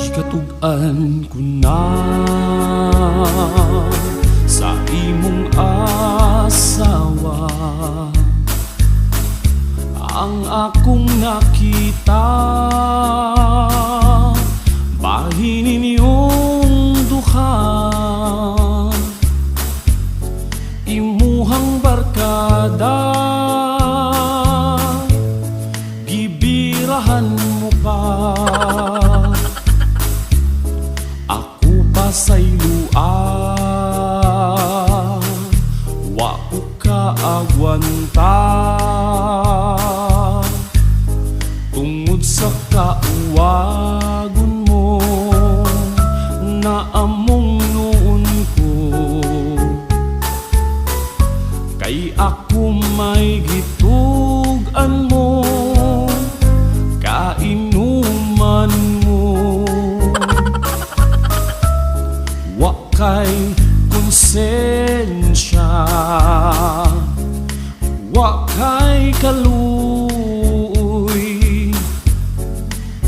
Gikatugan ko na sa imong asawa ang akong nakita, bahin ninyong duha, imuhang barkada, gibirahan mo pa. Say luang, wa ko kaagwanta tungod sa kauwagon mo na among noon ko. Kay ako may gitugan mo, kainuman mo, kay konsensya, wa kay kaluoy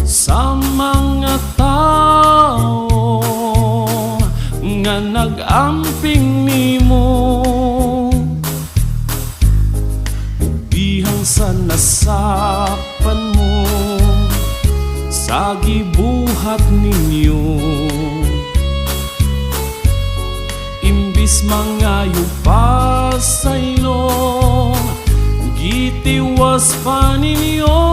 sa mga tao nga nag-amping nimo, bihang sa nasakpan mo sa gibuhat ninyo. Imbis mangayo pa sa ilo, gitiwas pa ninyo,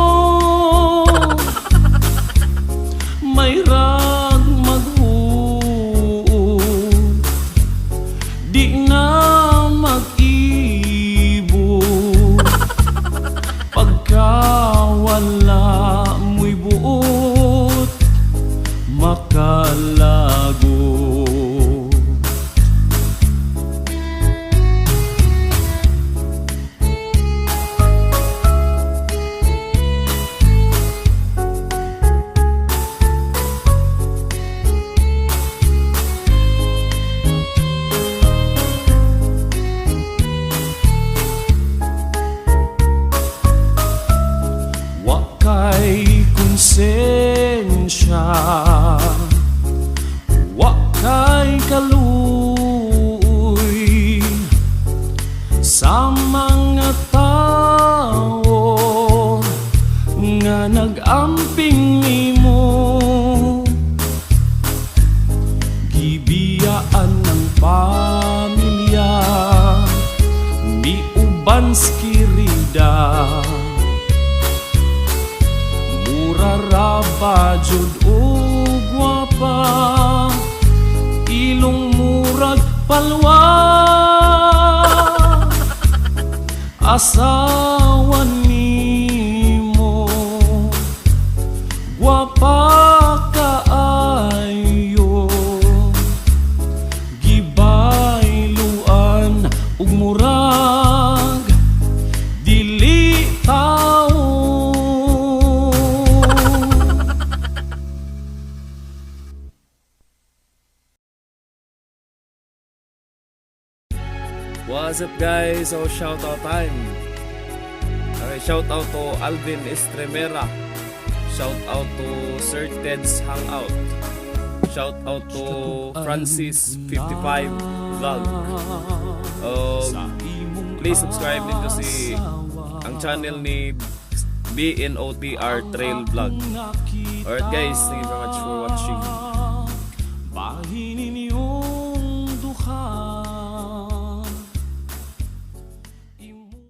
may rag maghuot, di na mag-ibot, pagkawala mo'y buot, makalago. Kay konsensya, wa kay kaluoy sa mga tao nga nag-amping nimo, gibiyaan ng pamilya, miuban skirida, raraba jud o gwapa, ilong murag palwa, asawa nimo, gwapa kaayo, gibayluan ug murag dili tao. What's up guys? So shout out time. Okay, shout out to Alvin Estremera. Shout out to Sir Ted's Hangout. Shout out to Francis 55 Vlog. Please subscribe din kasi ang channel ni BNOTR Trail Vlog. Alright guys, thank you very much for watching.